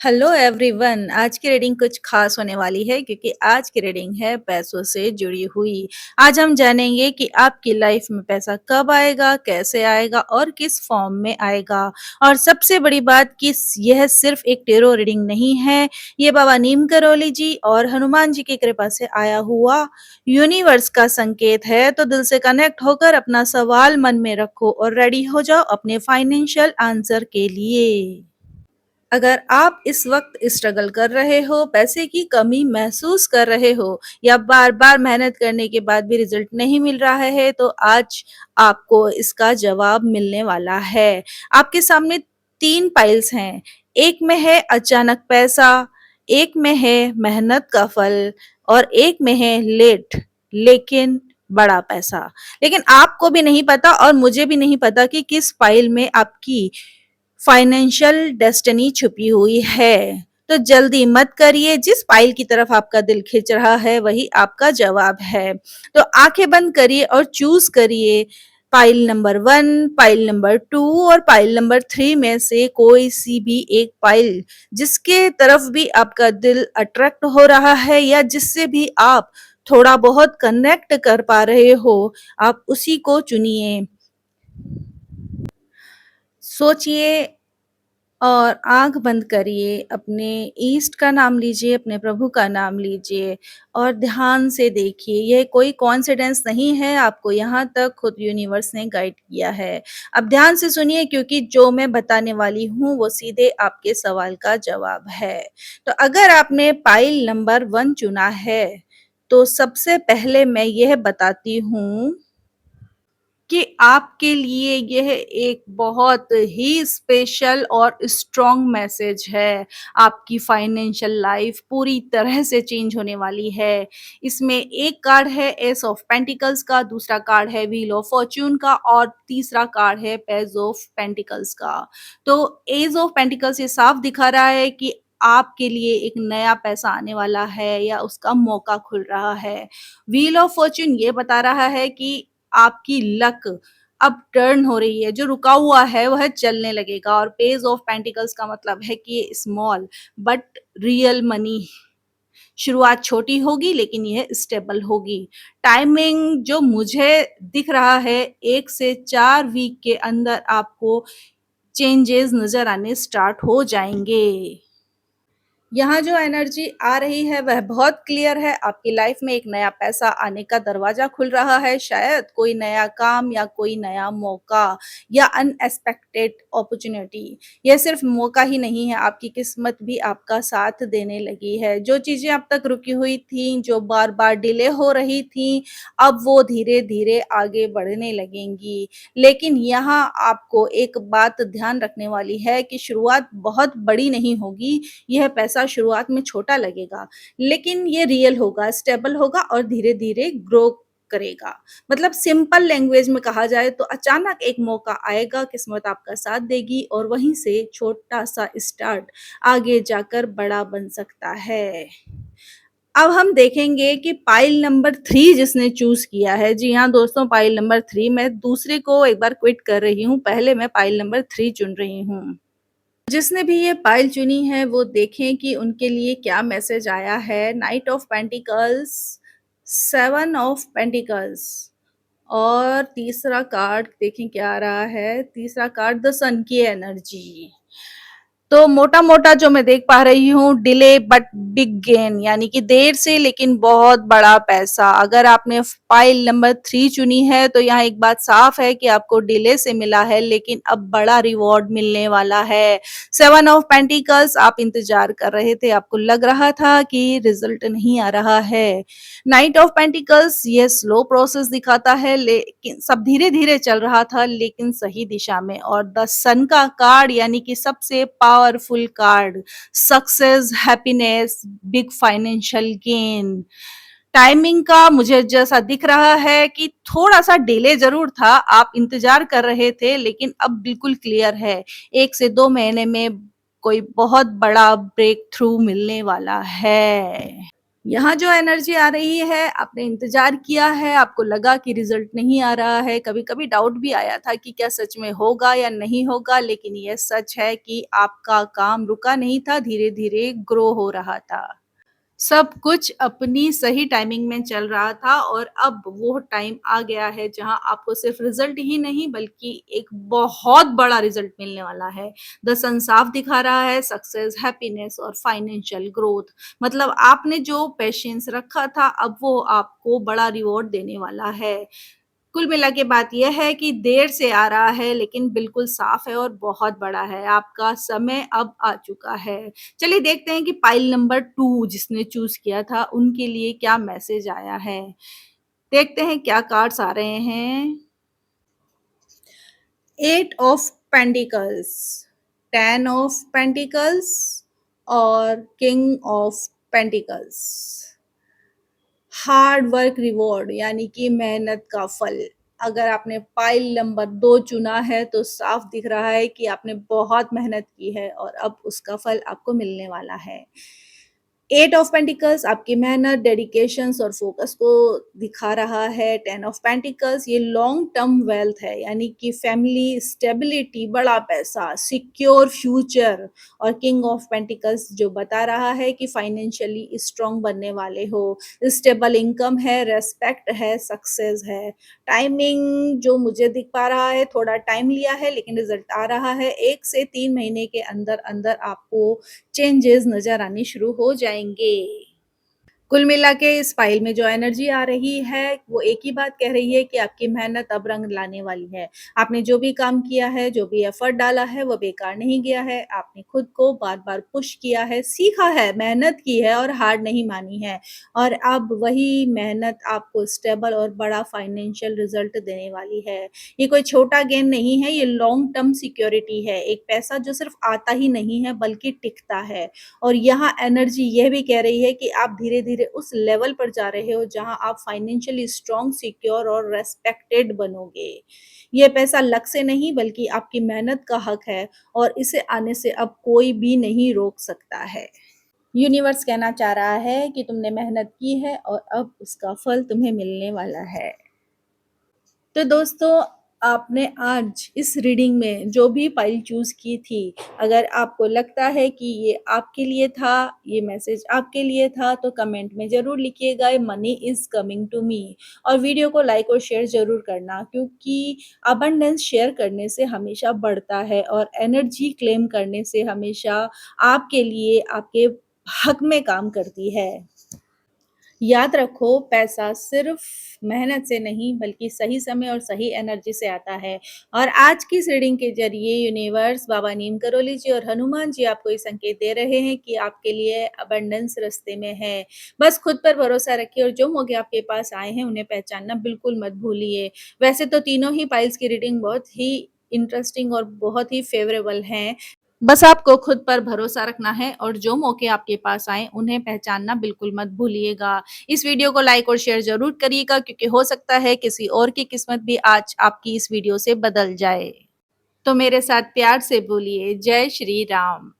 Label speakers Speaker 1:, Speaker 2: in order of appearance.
Speaker 1: Hello everyone. आज की reading कुछ खास होने वाली है क्योंकि आज की रीडिंग है पैसों से जुड़ी हुई। आज हम जानेंगे कि आपकी लाइफ में पैसा कब आएगा, कैसे आएगा और किस फॉर्म में आएगा। और सबसे बड़ी बात कि यह सिर्फ एक टेरो रीडिंग नहीं है, ये बाबा नीम करोली जी और हनुमान जी की कृपा से आया हुआ यूनिवर्स का संकेत है। तो दिल से कनेक्ट होकर अपना सवाल मन में रखो और रेडी हो जाओ अपने फाइनेंशियल आंसर के लिए। अगर आप इस वक्त स्ट्रगल कर रहे हो, पैसे की कमी महसूस कर रहे हो या बार-बार मेहनत करने के बाद भी रिजल्ट नहीं मिल रहा है, तो आज आपको इसका जवाब मिलने वाला है। आपके सामने 3 पाइल्स हैं। एक में है अचानक पैसा, एक में है मेहनत का फल और एक में है लेट लेकिन बड़ा पैसा। लेकिन आपको भी नहीं पता और मुझे भी नहीं पता कि किस पाइल में आपकी फाइनेंशियल डेस्टिनी छुपी हुई है। तो जल्दी मत करिए, जिस पाइल की तरफ आपका दिल खिंच रहा है वही आपका जवाब है। तो आंखें बंद करिए और चूज करिए पाइल नंबर 1, पाइल नंबर 2 और पाइल नंबर 3 में से कोई सी भी एक पाइल जिसके तरफ भी आपका दिल अट्रैक्ट हो रहा है या जिससे भी आप थोड़ा बहुत कनेक्ट कर पा रहे हो, आप उसी को चुनिए। सोचिए और आँख बंद करिए, अपने ईस्ट का नाम लीजिए, अपने प्रभु का नाम लीजिए और ध्यान से देखिए। यह कोई कोइंसिडेंस नहीं है, आपको यहाँ तक खुद यूनिवर्स ने गाइड किया है। अब ध्यान से सुनिए क्योंकि जो मैं बताने वाली हूँ वो सीधे आपके सवाल का जवाब है। तो अगर आपने पाइल नंबर 1 चुना है, तो सबसे पहले मैं यह बताती हूँ कि आपके लिए यह एक बहुत ही स्पेशल और स्ट्रॉन्ग मैसेज है। आपकी फाइनेंशियल लाइफ पूरी तरह से चेंज होने वाली है। इसमें एक कार्ड है एस ऑफ पेंटिकल्स का, दूसरा कार्ड है व्हील ऑफ फॉर्च्यून का और तीसरा कार्ड है पेज ऑफ पेंटिकल्स का। तो एज ऑफ पेंटिकल्स ये साफ दिखा रहा है कि आपके लिए एक नया पैसा आने वाला है या उसका मौका खुल रहा है। व्हील ऑफ फॉर्च्यून ये बता रहा है कि आपकी लक अब टर्न हो रही है, जो रुका हुआ है वह चलने लगेगा। और पेज ऑफ पेंटिकल्स का मतलब है कि स्मॉल बट रियल मनी। शुरुआत छोटी होगी लेकिन यह स्टेबल होगी। टाइमिंग जो मुझे दिख रहा है, 1 से 4 वीक के अंदर आपको चेंजेस नजर आने स्टार्ट हो जाएंगे। यहाँ जो एनर्जी आ रही है वह बहुत क्लियर है। आपकी लाइफ में एक नया पैसा आने का दरवाजा खुल रहा है, शायद कोई नया काम या कोई नया मौका या अनएक्सपेक्टेड अपॉर्चुनिटी। यह सिर्फ मौका ही नहीं है, आपकी किस्मत भी आपका साथ देने लगी है। जो चीजें अब तक रुकी हुई थी, जो बार बार डिले हो रही थी, अब वो धीरे धीरे आगे बढ़ने लगेंगी। लेकिन यहाँ आपको एक बात ध्यान रखने वाली है कि शुरुआत बहुत बड़ी नहीं होगी। यह पैसा शुरुआत में छोटा लगेगा लेकिन ये रियल होगा, स्टेबल होगा और धीरे धीरे ग्रो करेगा। मतलब सिंपल लैंग्वेज में कहा जाए तो अचानक एक मौका आएगा, किस्मत आपका साथ देगी और वहीं से छोटा सा स्टार्ट आगे जाकर बड़ा बन सकता है। अब हम देखेंगे कि पाइल नंबर 3 जिसने चूज किया है, जी हाँ दोस्तों, पाइल नंबर 3। मैं दूसरे को एक बार क्विट कर रही हूँ, पहले मैं पाइल नंबर 3 चुन रही हूँ। जिसने भी ये पाइल चुनी है वो देखें कि उनके लिए क्या मैसेज आया है। Night of pentacles, 7 of pentacles और तीसरा कार्ड देखें क्या आ रहा है। तीसरा कार्ड द सन की एनर्जी। तो मोटा-मोटा जो मैं देख पा रही हूँ, डिले बट बिग गेन, यानी कि देर से लेकिन बहुत बड़ा पैसा। अगर आपने पाइल नंबर 3 चुनी है तो यहाँ एक बात साफ है कि आपको डिले से मिला है लेकिन अब बड़ा रिवॉर्ड मिलने वाला है। 7 ऑफ पेंटिकल्स, आप इंतजार कर रहे थे, आपको लग रहा था कि रिजल्ट नहीं आ रहा है। नाइट ऑफ पेंटिकल्स ये स्लो प्रोसेस दिखाता है, लेकिन सब धीरे धीरे चल रहा था लेकिन सही दिशा में। और द सन का कार्ड यानी कि सबसे powerful card, success, happiness, big financial gain. Timing का मुझे जैसा दिख रहा है कि थोड़ा सा डिले जरूर था, आप इंतजार कर रहे थे लेकिन अब बिल्कुल क्लियर है। 1 से 2 महीने में कोई बहुत बड़ा ब्रेक थ्रू मिलने वाला है। यहाँ जो एनर्जी आ रही है, आपने इंतज़ार किया है, आपको लगा कि रिज़ल्ट नहीं आ रहा है, कभी-कभी डाउट भी आया था कि क्या सच में होगा या नहीं होगा, लेकिन ये सच है कि आपका काम रुका नहीं था, धीरे-धीरे ग्रो हो रहा था। सब कुछ अपनी सही टाइमिंग में चल रहा था और अब वो टाइम आ गया है जहाँ आपको सिर्फ रिजल्ट ही नहीं बल्कि एक बहुत बड़ा रिजल्ट मिलने वाला है। द सन साफ दिखा रहा है सक्सेस, हैप्पीनेस और फाइनेंशियल ग्रोथ। मतलब आपने जो पेशेंस रखा था अब वो आपको बड़ा रिवॉर्ड देने वाला है। कुल मिला के बात ये है कि देर से आ रहा है लेकिन बिल्कुल साफ है और बहुत बड़ा है। आपका समय अब आ चुका है। चलिए देखते हैं कि पाइल नंबर 2 जिसने चूज़ किया था उनके लिए क्या मैसेज आया है। देखते हैं क्या कार्ड्स आ रहे हैं। 8 ऑफ पेंटिकल्स, 10 ऑफ पेंटिकल्स और king of pentacles. Hard work reward यानी कि मेहनत का फल। अगर आपने पाइल नंबर 2 चुना है तो साफ दिख रहा है कि आपने बहुत मेहनत की है और अब उसका फल आपको मिलने वाला है। 8 ऑफ पेंटिकल्स आपकी मेहनत, डेडिकेशंस और फोकस को दिखा रहा है। 10 ऑफ पेंटिकल्स ये लॉन्ग टर्म वेल्थ है यानी कि फैमिली स्टेबिलिटी, बड़ा पैसा, सिक्योर फ्यूचर। और किंग ऑफ पेंटिकल्स जो बता रहा है कि फाइनेंशियली स्ट्रांग बनने वाले हो, स्टेबल इनकम है, रेस्पेक्ट है, सक्सेस है। टाइमिंग जो मुझे दिख पा रहा है थोड़ा टाइम लिया है लेकिन रिजल्ट आ रहा है। 1 से 3 महीने के अंदर-अंदर आपको चेंजेस नज़र आने शुरू हो जाएँगे। कुल मिला के इस फाइल में जो एनर्जी आ रही है, वो एक ही बात कह रही है कि आपकी मेहनत अब रंग लाने वाली है। आपने जो भी काम किया है, जो भी एफर्ट डाला है, वो बेकार नहीं गया है। आपने खुद को बार-बार पुश किया है, सीखा है, मेहनत की है और हार नहीं मानी है। और अब वही मेहनत आपको स्टेबल और बड़ा फाइनेंशियल रिज़ल्ट देने वाली है। ये कोई छोटा गेन नहीं है, ये लॉन्ग टर्म सिक्योरिटी है। एक पैसा जो सिर्फ़ आता ही नहीं है, बल्कि टिकता है। और यहाँ एनर्जी ये भी कह रही है कि आप धीरे-धीरे उस लेवल पर जा रहे हो जहाँ आप फाइनेंशियली स्ट्रॉन्ग, सिक्योर और रेस्पेक्टेड बनोगे। ये पैसा लक से नहीं बल्कि आपकी मेहनत का हक है और इसे आने से अब कोई भी नहीं रोक सकता है। यूनिवर्स कहना चाह रहा है कि तुमने मेहनत की है और अब उसका फल तुम्हें मिलने वाला है। तो दोस्तों, आपने आज इस रीडिंग में जो भी पाइल चूज़ की थी, अगर आपको लगता है कि ये आपके लिए था, ये मैसेज आपके लिए था, तो कमेंट में ज़रूर लिखिएगा money is coming to me. और वीडियो को लाइक और शेयर ज़रूर करना क्योंकि अबंडेंस शेयर करने से हमेशा बढ़ता है और एनर्जी क्लेम करने से हमेशा आपके लिए आपके हक में काम करती है। याद रखो पैसा सिर्फ मेहनत से नहीं बल्कि सही समय और सही एनर्जी से आता है। और आज की इस रीडिंग के जरिए यूनिवर्स, बाबा नीम करोली जी और हनुमान जी आपको ये संकेत दे रहे हैं कि आपके लिए अबंडेंस रास्ते में है। बस खुद पर भरोसा रखिए और जो मौके आपके पास आए हैं उन्हें पहचानना बिल्कुल मत भूलिए। वैसे तो तीनों ही पाइल्स की रीडिंग बहुत ही इंटरेस्टिंग और बहुत ही फेवरेबल हैं। बस आपको खुद पर भरोसा रखना है और जो मौके आपके पास आए उन्हें पहचानना बिल्कुल मत भूलिएगा। इस वीडियो को लाइक और शेयर ज़रूर करिएगा क्योंकि हो सकता है किसी और की किस्मत भी आज आपकी इस वीडियो से बदल जाए। तो मेरे साथ प्यार से बोलिए जय श्री राम।